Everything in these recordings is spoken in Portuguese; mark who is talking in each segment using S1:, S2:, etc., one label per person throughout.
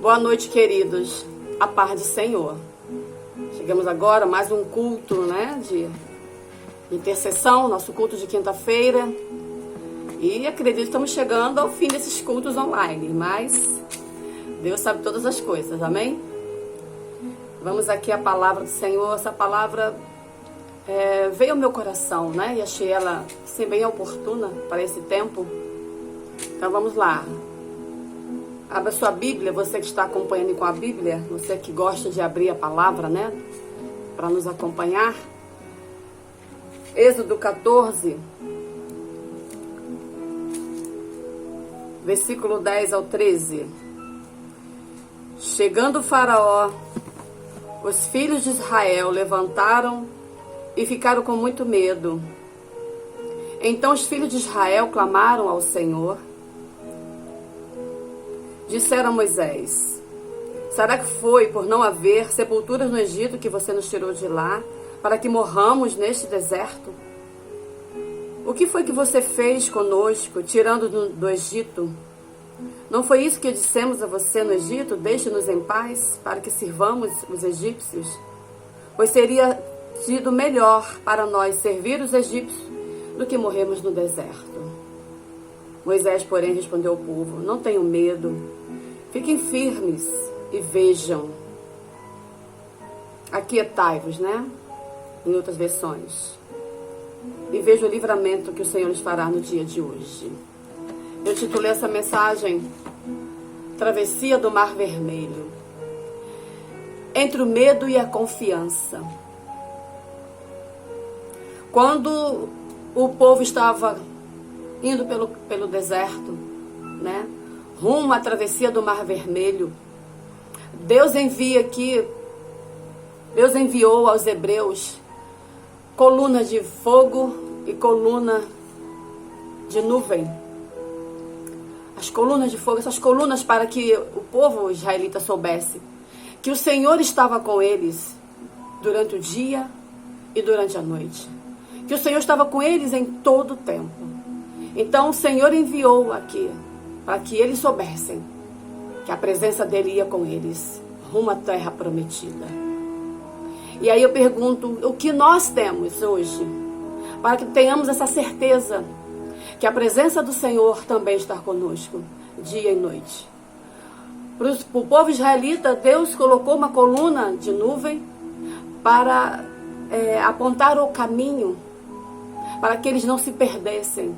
S1: Boa noite, queridos. A paz do Senhor. Chegamos agora a mais um culto, né, de intercessão, nosso culto de quinta-feira. E acredito que estamos chegando ao fim desses cultos online, mas Deus sabe todas as coisas, amém? Vamos aqui à palavra do Senhor. Essa palavra veio ao meu coração, né, e achei ela assim, bem oportuna para esse tempo. Então vamos lá. Abra sua Bíblia, você que está acompanhando com a Bíblia, você que gosta de abrir a palavra, né, para nos acompanhar. Êxodo 14, versículo 10 ao 13. Chegando o Faraó, os filhos de Israel levantaram e ficaram com muito medo. Então os filhos de Israel clamaram ao Senhor. Disseram a Moisés: será que foi por não haver sepulturas no Egito que você nos tirou de lá, para que morramos neste deserto? O que foi que você fez conosco, tirando do Egito? Não foi isso que dissemos a você no Egito? Deixe-nos em paz, para que sirvamos os egípcios? Pois seria sido melhor para nós servir os egípcios do que morrermos no deserto. Moisés, porém, respondeu ao povo: não tenham medo. Fiquem firmes e vejam. Aquietai-vos, né? Em outras versões. E veja o livramento que o Senhor nos fará no dia de hoje. Eu titulei essa mensagem Travessia do Mar Vermelho. Entre o medo e a confiança. Quando o povo estava indo pelo deserto, né, rumo à travessia do Mar Vermelho, Deus enviou aos hebreus coluna de fogo e coluna de nuvem. As colunas de fogo, essas colunas para que o povo israelita soubesse que o Senhor estava com eles durante o dia e durante a noite. Que o Senhor estava com eles em todo o tempo. Então o Senhor enviou aqui para que eles soubessem que a presença dele ia com eles rumo à terra prometida. E aí eu pergunto, o que nós temos hoje para que tenhamos essa certeza que a presença do Senhor também está conosco dia e noite? Para o povo israelita, Deus colocou uma coluna de nuvem para apontar o caminho, para que eles não se perdessem.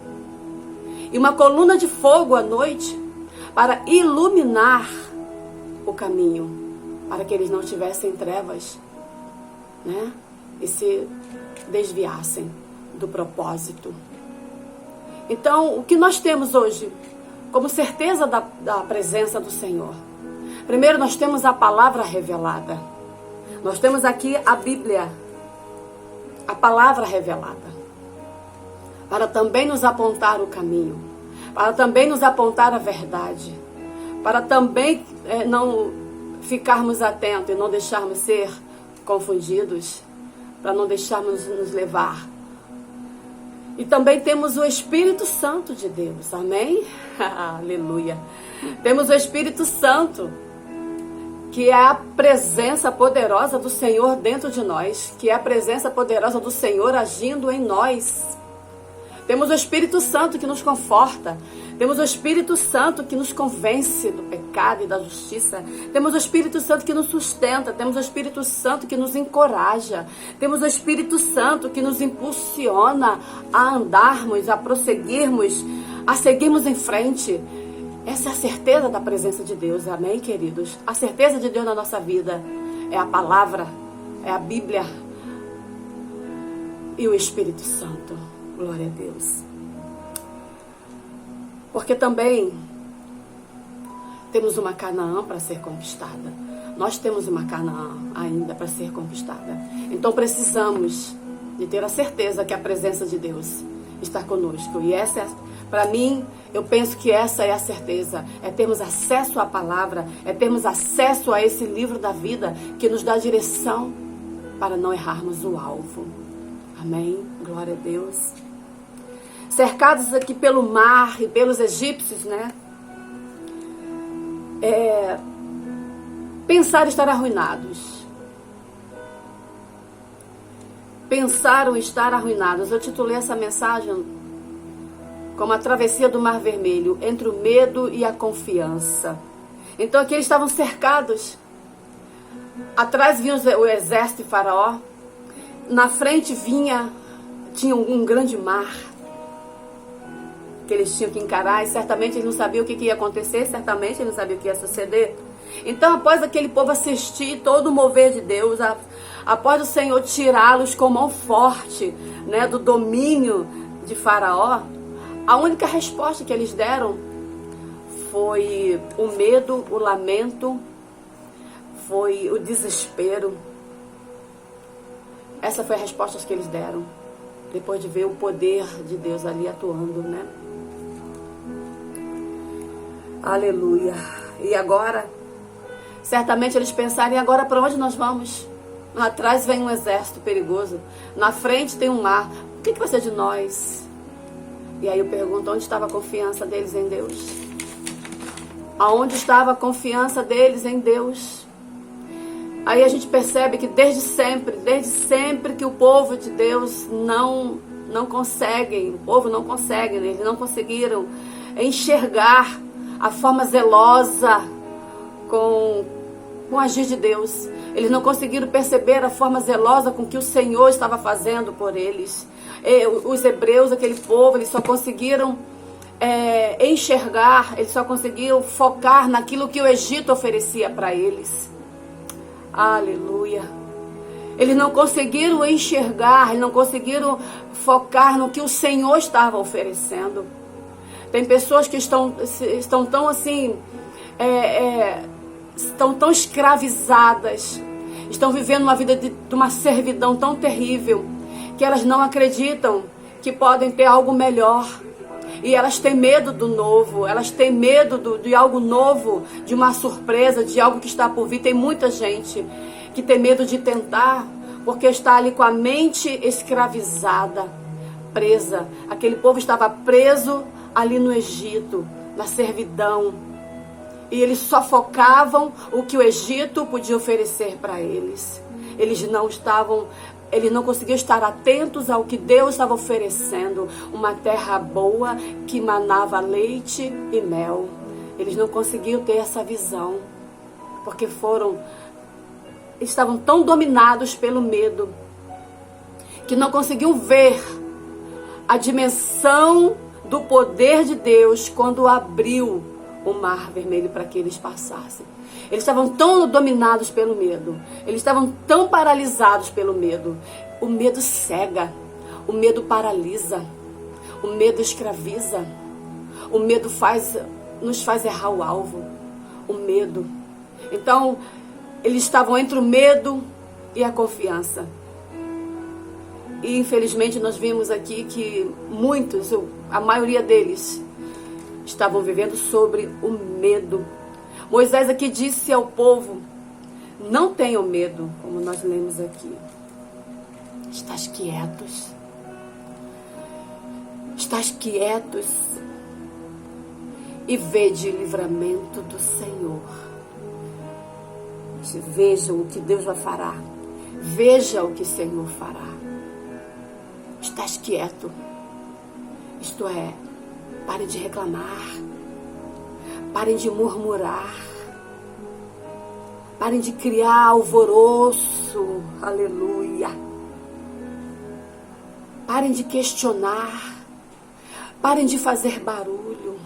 S1: E uma coluna de fogo à noite para iluminar o caminho, para que eles não tivessem trevas, né? E se desviassem do propósito. Então, o que nós temos hoje como certeza da presença do Senhor? Primeiro, nós temos a palavra revelada. Nós temos aqui a Bíblia, a palavra revelada, para também nos apontar o caminho, para também nos apontar a verdade, para também não ficarmos atentos e não deixarmos ser confundidos, para não deixarmos nos levar. E também temos o Espírito Santo de Deus, amém? Aleluia! Temos o Espírito Santo, que é a presença poderosa do Senhor dentro de nós, que é a presença poderosa do Senhor agindo em nós. Temos o Espírito Santo que nos conforta. Temos o Espírito Santo que nos convence do pecado e da justiça. Temos o Espírito Santo que nos sustenta. Temos o Espírito Santo que nos encoraja. Temos o Espírito Santo que nos impulsiona a andarmos, a prosseguirmos, a seguirmos em frente. Essa é a certeza da presença de Deus, amém, queridos? A certeza de Deus na nossa vida é a palavra, é a Bíblia e o Espírito Santo. Glória a Deus. Porque também temos uma Canaã para ser conquistada. Nós temos uma Canaã ainda para ser conquistada. Então precisamos de ter a certeza que a presença de Deus está conosco. E essa, para mim, eu penso que essa é a certeza. É termos acesso à palavra, é termos acesso a esse livro da vida que nos dá direção para não errarmos o alvo. Amém? Glória a Deus. Cercados aqui pelo mar e pelos egípcios, né? pensaram estar arruinados. Pensaram estar arruinados. Eu titulei essa mensagem como a travessia do Mar Vermelho, entre o medo e a confiança. Então aqui eles estavam cercados. Atrás vinha o exército de Faraó. Na frente tinha um grande mar que eles tinham que encarar, e certamente eles não sabiam o que ia acontecer, certamente eles não sabiam o que ia suceder. Então, após aquele povo assistir todo o mover de Deus, após o Senhor tirá-los com mão forte, né, do domínio de Faraó, a única resposta que eles deram foi o medo, o lamento, foi o desespero. Essa foi a resposta que eles deram, depois de ver o poder de Deus ali atuando, né? Aleluia. E agora, certamente eles pensaram, e agora para onde nós vamos? Atrás vem um exército perigoso, na frente tem um mar, o que vai ser de nós? E aí eu pergunto, onde estava a confiança deles em Deus? Aonde estava a confiança deles em Deus? Aí a gente percebe que desde sempre que o povo de Deus não conseguem, o povo não consegue, né? Eles não conseguiram enxergar a forma zelosa com o agir de Deus. Eles não conseguiram perceber a forma zelosa com que o Senhor estava fazendo por eles. Os hebreus, aquele povo, eles só conseguiram enxergar, eles só conseguiram focar naquilo que o Egito oferecia para eles. Aleluia. Eles não conseguiram enxergar, eles não conseguiram focar no que o Senhor estava oferecendo. Tem pessoas que estão tão assim, estão tão escravizadas, estão vivendo uma vida de uma servidão tão terrível, que elas não acreditam que podem ter algo melhor. E elas têm medo do novo, elas têm medo de algo novo, de uma surpresa, de algo que está por vir. Tem muita gente que tem medo de tentar, porque está ali com a mente escravizada, presa. Aquele povo estava preso ali no Egito, na servidão. E eles só focavam o que o Egito podia oferecer para eles. Eles não conseguiam estar atentos ao que Deus estava oferecendo. Uma terra boa que manava leite e mel. Eles não conseguiam ter essa visão. Porque estavam tão dominados pelo medo, que não conseguiam ver a dimensão do poder de Deus quando abriu o Mar Vermelho para que eles passassem. Eles estavam tão dominados pelo medo. Eles estavam tão paralisados pelo medo. O medo cega. O medo paralisa. O medo escraviza. O medo nos faz errar o alvo. O medo. Então, eles estavam entre o medo e a confiança. E infelizmente nós vimos aqui que muitos, a maioria deles, estavam vivendo sobre o medo. Moisés aqui disse ao povo, não tenham medo, como nós lemos aqui. Estás quietos. Estás quietos e vede o livramento do Senhor. Vejam o que Deus vai fará. Veja o que o Senhor fará. Estás quieto. Isto é, parem de reclamar. Parem de murmurar. Parem de criar alvoroço. Aleluia. Parem de questionar. Parem de fazer barulho.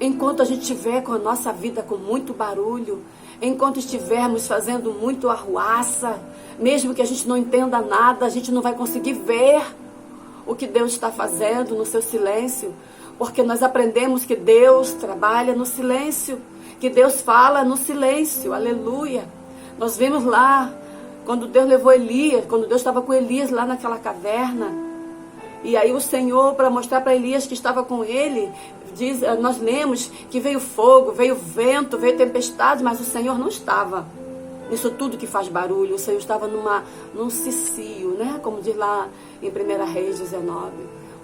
S1: Enquanto a gente estiver com a nossa vida com muito barulho, enquanto estivermos fazendo muito arruaça, mesmo que a gente não entenda nada, a gente não vai conseguir ver o que Deus está fazendo no seu silêncio, porque nós aprendemos que Deus trabalha no silêncio, que Deus fala no silêncio, aleluia. Nós vimos lá, quando Deus levou Elias, quando Deus estava com Elias lá naquela caverna, e aí o Senhor, para mostrar para Elias que estava com ele, nós lemos que veio fogo, veio vento, veio tempestade, mas o Senhor não estava nisso tudo que faz barulho. O Senhor estava num cicio, né? Como diz lá em 1 Reis 19.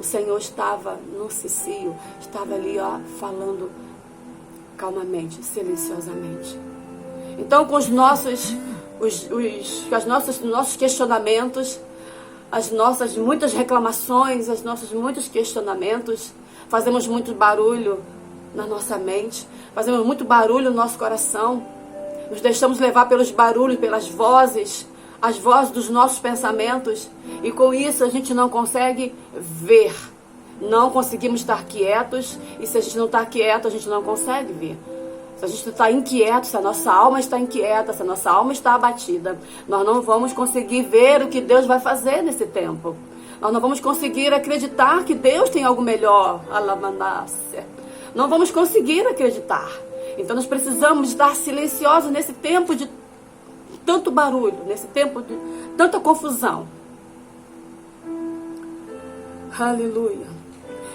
S1: O Senhor estava num cicio, estava ali, ó, falando calmamente, silenciosamente. Então, com os nossos questionamentos, as nossas muitas reclamações, os nossos muitos questionamentos, fazemos muito barulho na nossa mente, fazemos muito barulho no nosso coração, nos deixamos levar pelos barulhos, pelas vozes, as vozes dos nossos pensamentos, e com isso a gente não consegue ver, não conseguimos estar quietos, e se a gente não está quieto, a gente não consegue ver. Se a gente está inquieto, se a nossa alma está inquieta, se a nossa alma está abatida, nós não vamos conseguir ver o que Deus vai fazer nesse tempo. Nós não vamos conseguir acreditar que Deus tem algo melhor. Não vamos conseguir acreditar. Então nós precisamos estar silenciosos nesse tempo de tanto barulho, nesse tempo de tanta confusão. Aleluia.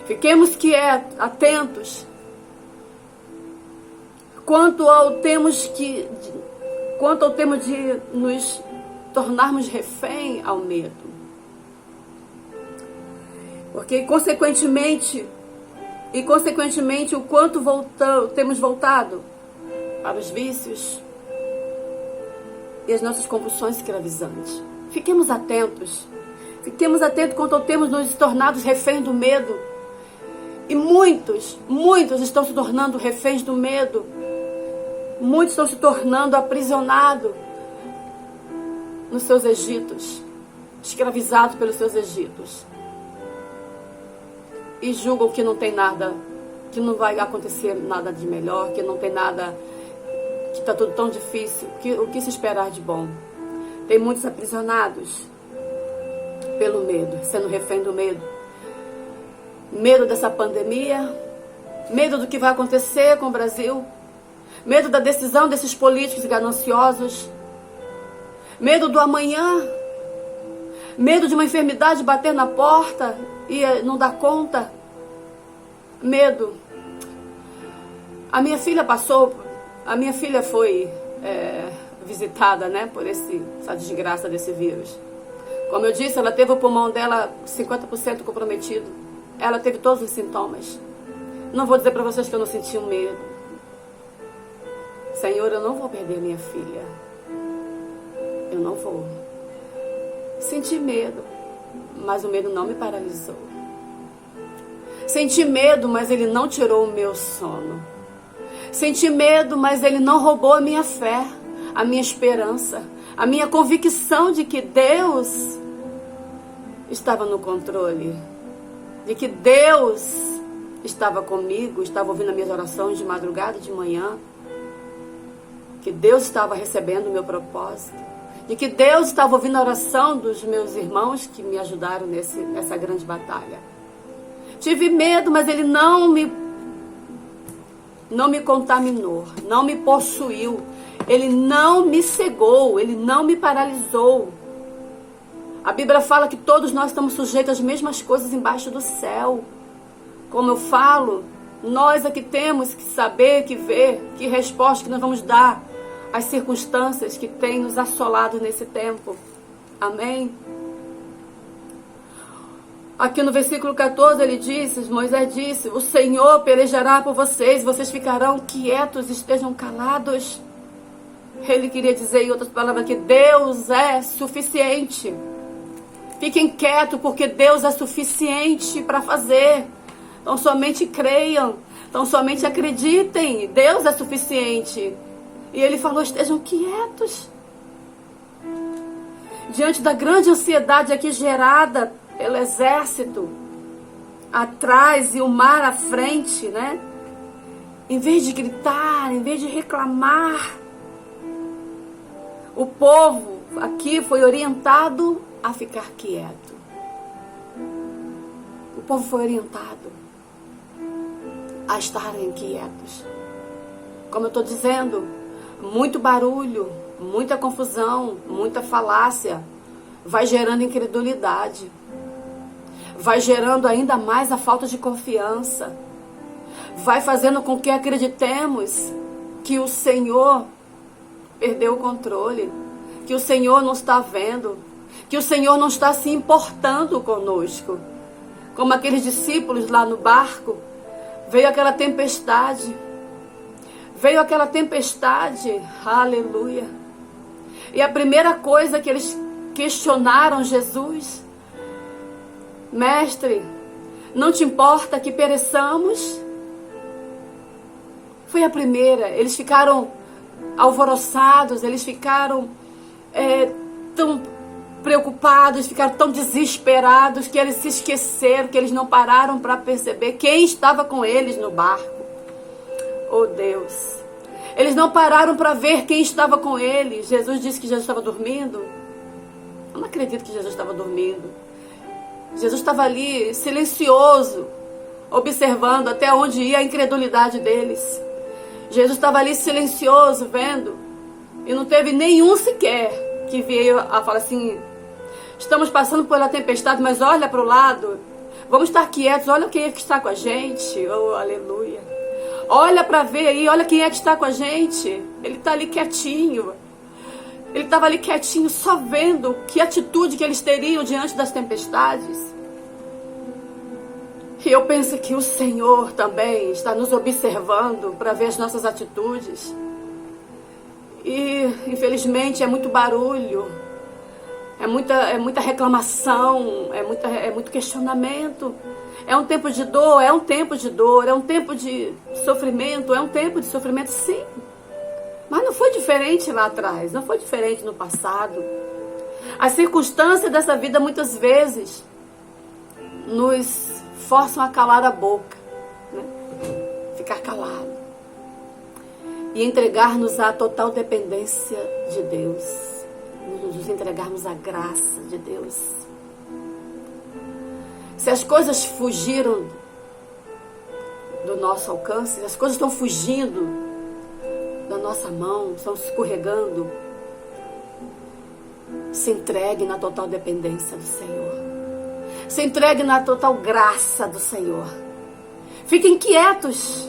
S1: Fiquemos atentos quanto ao tema de nos tornarmos refém ao medo. Porque, consequentemente, o quanto temos voltado para os vícios e as nossas compulsões escravizantes. Fiquemos atentos quanto temos nos tornado reféns do medo. E muitos estão se tornando reféns do medo. Muitos estão se tornando aprisionados nos seus egitos, escravizados pelos seus egitos. E julgam que não tem nada, que não vai acontecer nada de melhor, que não tem nada, que está tudo tão difícil, o que se esperar de bom. Tem muitos aprisionados pelo medo, sendo refém do medo. Medo dessa pandemia, medo do que vai acontecer com o Brasil, medo da decisão desses políticos gananciosos, medo do amanhã, medo de uma enfermidade bater na porta e não dar conta, medo. A minha filha foi visitada, né, por essa desgraça desse vírus. Como eu disse, ela teve o pulmão dela 50% comprometido. Ela teve todos os sintomas. Não vou dizer para vocês que eu não senti um medo. Senhor, eu não vou perder minha filha. Eu não vou. Senti medo, mas o medo não me paralisou. Senti medo, mas ele não tirou o meu sono. Senti medo, mas ele não roubou a minha fé, a minha esperança, a minha convicção de que Deus estava no controle, de que Deus estava comigo, estava ouvindo as minhas orações de madrugada e de manhã, que Deus estava recebendo o meu propósito, de que Deus estava ouvindo a oração dos meus irmãos que me ajudaram nessa grande batalha. Tive medo, mas ele não me contaminou, não me possuiu, ele não me cegou, ele não me paralisou. A Bíblia fala que todos nós estamos sujeitos às mesmas coisas embaixo do céu. Como eu falo, nós é que temos que saber, que ver, que resposta que nós vamos dar às circunstâncias que têm nos assolado nesse tempo. Amém? Aqui no versículo 14 ele disse, Moisés disse, o Senhor pelejará por vocês, vocês ficarão quietos, estejam calados. Ele queria dizer em outras palavras que Deus é suficiente. Fiquem quietos porque Deus é suficiente para fazer. Então somente creiam, então somente acreditem, Deus é suficiente. E ele falou, estejam quietos. Diante da grande ansiedade aqui gerada pelo exército atrás e o mar à frente, né? Em vez de gritar, em vez de reclamar, o povo aqui foi orientado a ficar quieto. O povo foi orientado a estarem quietos. Como eu estou dizendo, muito barulho, muita confusão, muita falácia vai gerando incredulidade, vai gerando ainda mais a falta de confiança, vai fazendo com que acreditemos que o Senhor perdeu o controle, que o Senhor não está vendo, que o Senhor não está se importando conosco. Como aqueles discípulos lá no barco, veio aquela tempestade, Veio aquela tempestade, aleluia. E a primeira coisa que eles questionaram Jesus: Mestre, não te importa que pereçamos? Foi a primeira. Eles ficaram alvoroçados, eles ficaram tão preocupados, ficaram tão desesperados que eles se esqueceram, que eles não pararam para perceber quem estava com eles no barco. Oh Deus! Eles não pararam para ver quem estava com eles. Jesus disse que Jesus estava dormindo. Eu não acredito que Jesus estava dormindo. Jesus estava ali, silencioso, observando até onde ia a incredulidade deles. Jesus estava ali silencioso, vendo. E não teve nenhum sequer que veio a falar assim: estamos passando pela tempestade, mas olha para o lado. Vamos estar quietos, olha quem é que está com a gente. Oh, aleluia. Olha para ver aí, olha quem é que está com a gente. Ele está ali quietinho. Ele estava ali quietinho, só vendo que atitude que eles teriam diante das tempestades. E eu penso que o Senhor também está nos observando para ver as nossas atitudes. E, infelizmente, é muito barulho, é muita reclamação, é muito questionamento. É um tempo de dor, é um tempo de dor, é um tempo de sofrimento, sim. Mas não foi diferente lá atrás, não foi diferente no passado. As circunstâncias dessa vida muitas vezes nos forçam a calar a boca, né? Ficar calado e entregar-nos à total dependência de Deus, nos entregarmos à graça de Deus. Se as coisas fugiram do nosso alcance, as coisas estão fugindo da nossa mão, estão escorregando, se entregue na total dependência do Senhor. Se entregue na total graça do Senhor. Fiquem quietos.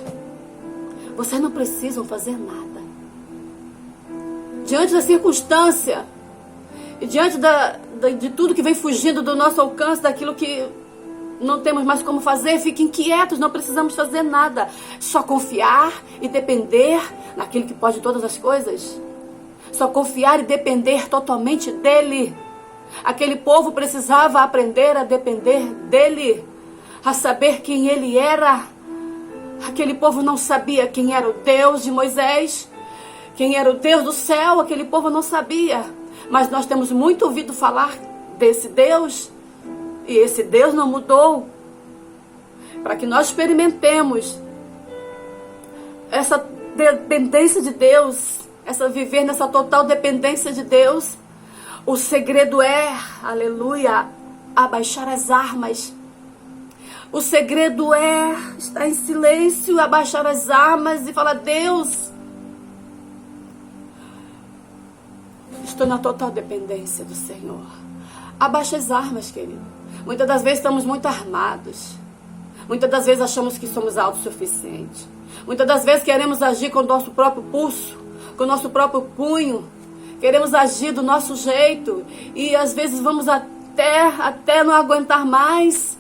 S1: Vocês não precisam fazer nada. Diante da circunstância e diante de tudo que vem fugindo do nosso alcance, daquilo que não temos mais como fazer, fiquem quietos, não precisamos fazer nada. Só confiar e depender naquele que pode todas as coisas. Só confiar e depender totalmente dele. Aquele povo precisava aprender a depender dele, a saber quem ele era. Aquele povo não sabia quem era o Deus de Moisés, quem era o Deus do céu. Aquele povo não sabia. Mas nós temos muito ouvido falar desse Deus, e esse Deus não mudou. Para que nós experimentemos essa dependência de Deus, viver nessa total dependência de Deus, o segredo é, aleluia, abaixar as armas. O segredo é estar em silêncio, abaixar as armas e falar: Deus, estou na total dependência do Senhor. Abaixa as armas, querido. Muitas das vezes estamos muito armados. Muitas das vezes achamos que somos autossuficientes. Muitas das vezes queremos agir com o nosso próprio pulso, com o nosso próprio punho. Queremos agir do nosso jeito. E às vezes vamos até não aguentar mais.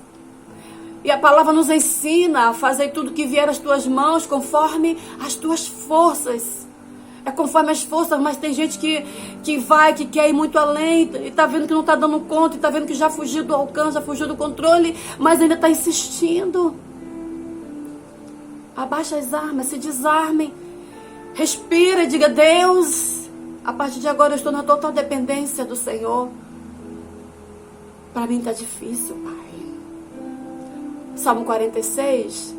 S1: E a palavra nos ensina a fazer tudo que vier às tuas mãos conforme as tuas forças. É conforme as forças, mas tem gente que quer ir muito além, e está vendo que não está dando conta, e está vendo que já fugiu do alcance, já fugiu do controle, mas ainda está insistindo. Abaixa as armas, se desarmem, respira e diga: Deus, a partir de agora eu estou na total dependência do Senhor. Para mim está difícil, Pai. Salmo 46,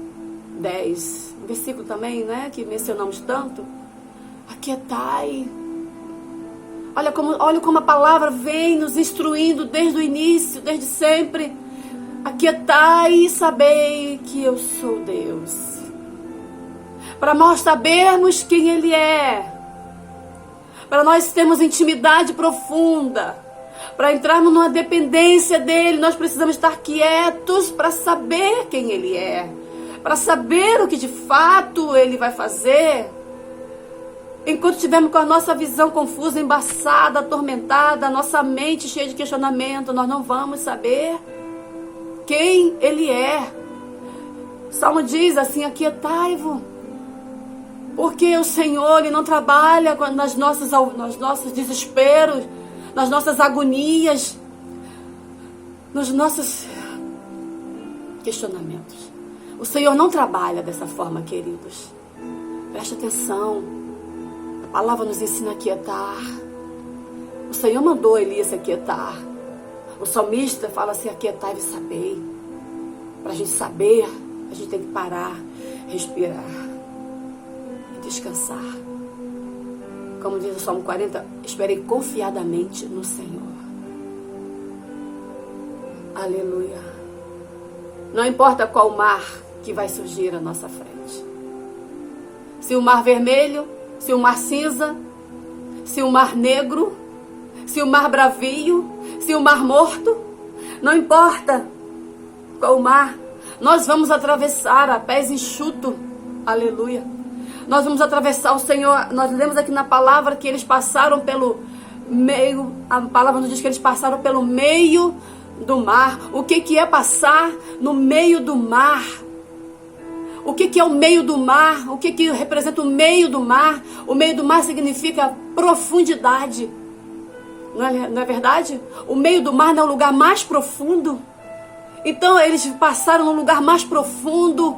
S1: 10, um versículo também, né, que mencionamos tanto. Aquietai. Olha como a palavra vem nos instruindo desde o início, desde sempre. Aquietai e sabei que eu sou Deus. Para nós sabermos quem Ele é. Para nós termos intimidade profunda. Para entrarmos numa dependência dEle, nós precisamos estar quietos para saber quem Ele é. Para saber o que de fato Ele vai fazer. Enquanto estivermos com a nossa visão confusa, embaçada, atormentada, a nossa mente cheia de questionamento, nós não vamos saber quem Ele é. O Salmo diz assim: aquietai-vos Porque o Senhor, Ele não trabalha nos nossos desesperos, nas nossas agonias, nos nossos questionamentos. O Senhor não trabalha dessa forma, queridos. Preste atenção. A palavra nos ensina a quietar. O Senhor mandou Elias se aquietar. O salmista fala assim: aquietai e sabei. Para a gente saber, a gente tem que parar, respirar e descansar. Como diz o Salmo 40, esperei confiadamente no Senhor. Aleluia. Não importa qual mar que vai surgir à nossa frente. Se o mar vermelho, se o mar cinza, se o mar negro, se o mar bravio, se o mar morto, não importa qual mar, nós vamos atravessar a pés enxutos. Aleluia. Nós vamos atravessar. O Senhor, nós lemos aqui na palavra que eles passaram pelo meio, a palavra nos diz que eles passaram pelo meio do mar. O que é passar no meio do mar? O que é o meio do mar? O que representa o meio do mar? O meio do mar significa profundidade. Não é verdade? O meio do mar não é o lugar mais profundo. Então eles passaram no lugar mais profundo,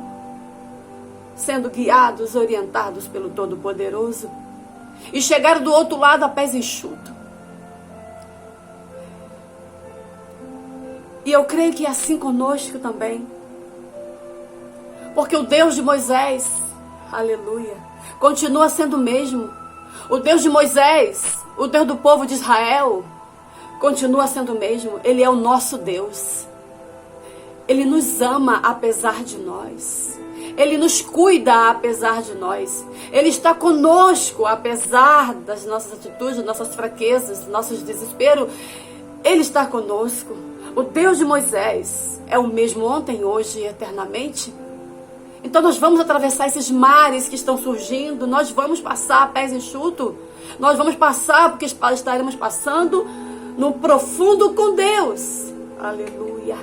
S1: sendo guiados, orientados pelo Todo-Poderoso, e chegaram do outro lado a pés enxutos. E eu creio que é assim conosco também. Porque o Deus de Moisés, aleluia, continua sendo o mesmo. O Deus de Moisés, o Deus do povo de Israel, continua sendo o mesmo. Ele é o nosso Deus. Ele nos ama apesar de nós. Ele nos cuida apesar de nós. Ele está conosco apesar das nossas atitudes, nossas fraquezas, nossos desesperos. Ele está conosco. O Deus de Moisés é o mesmo ontem, hoje e eternamente. Então nós vamos atravessar esses mares que estão surgindo. Nós vamos passar a pés enxutos. Nós vamos passar porque estaremos passando no profundo com Deus. Aleluia.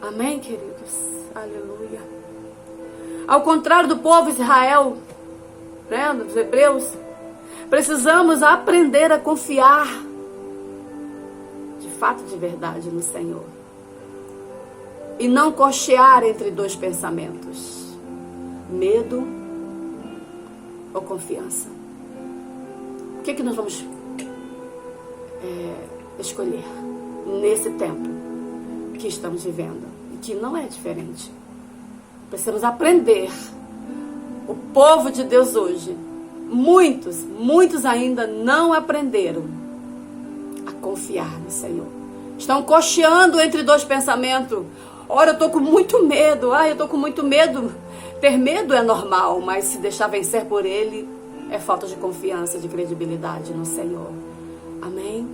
S1: Amém, queridos? Aleluia. Ao contrário do povo de Israel, né, dos hebreus, precisamos aprender a confiar de fato, de verdade no Senhor. E não cochear entre dois pensamentos: medo ou confiança. O que nós vamos escolher nesse tempo que estamos vivendo? E que não é diferente. Precisamos aprender. O povo de Deus hoje, muitos ainda não aprenderam a confiar no Senhor. Estão cocheando entre dois pensamentos. Ora, eu estou com muito medo. Eu estou com muito medo. Ter medo é normal, mas se deixar vencer por ele é falta de confiança, de credibilidade no Senhor. Amém?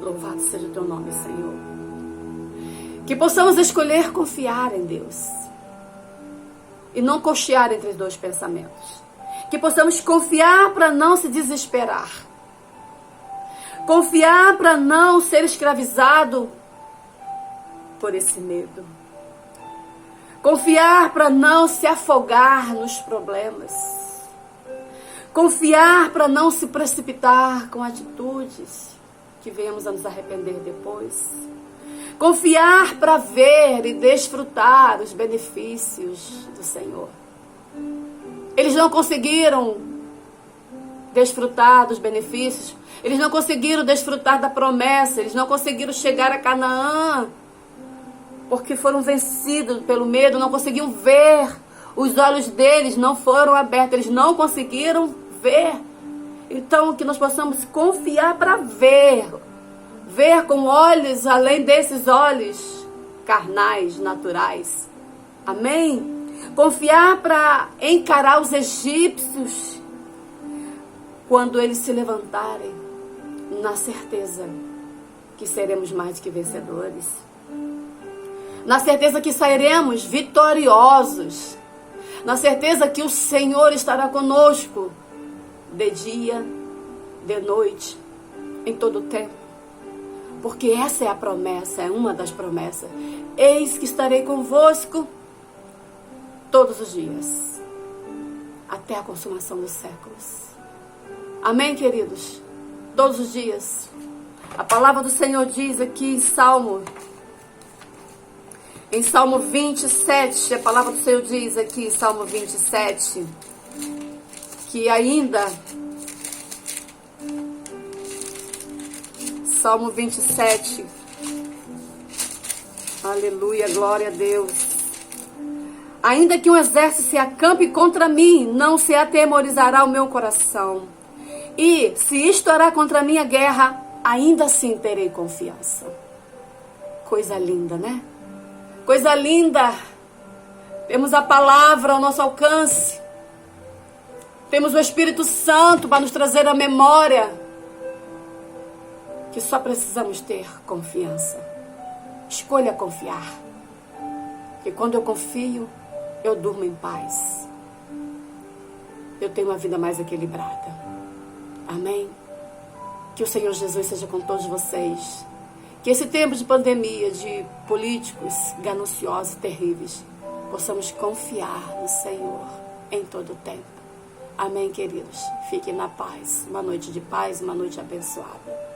S1: Louvado seja o teu nome, Senhor. Que possamos escolher confiar em Deus e não cochear entre dois pensamentos. Que possamos confiar para não se desesperar. Confiar para não ser escravizado por esse medo. Confiar para não se afogar nos problemas. Confiar para não se precipitar com atitudes que venhamos a nos arrepender depois. Confiar para ver e desfrutar os benefícios do Senhor. Eles não conseguiram desfrutar dos benefícios. Eles não conseguiram desfrutar da promessa. Eles não conseguiram chegar a Canaã, porque foram vencidos pelo medo. Não conseguiam ver. Os olhos deles não foram abertos. Eles não conseguiram ver. Então, que nós possamos confiar para ver. Ver com olhos além desses olhos carnais, naturais. Amém? Confiar para encarar os egípcios quando eles se levantarem, na certeza que seremos mais do que vencedores. Na certeza que sairemos vitoriosos. Na certeza que o Senhor estará conosco de dia, de noite, em todo o tempo. Porque essa é a promessa, é uma das promessas. Eis que estarei convosco todos os dias, até a consumação dos séculos. Amém, queridos? Todos os dias. A palavra do Senhor diz aqui em Salmo 27, a palavra do Senhor diz aqui em Salmo 27, que ainda, Salmo 27, aleluia, glória a Deus. Ainda que um exército se acampe contra mim, não se atemorizará o meu coração. E se estourar contra mim a guerra, ainda assim terei confiança. Coisa linda, né? Coisa linda. Temos a palavra ao nosso alcance. Temos o Espírito Santo para nos trazer a memória que só precisamos ter confiança. Escolha confiar. Porque quando eu confio, eu durmo em paz. Eu tenho uma vida mais equilibrada. Amém? Que o Senhor Jesus seja com todos vocês. Que esse tempo de pandemia, de políticos gananciosos e terríveis, possamos confiar no Senhor em todo o tempo. Amém, queridos? Fiquem na paz. Uma noite de paz, uma noite abençoada.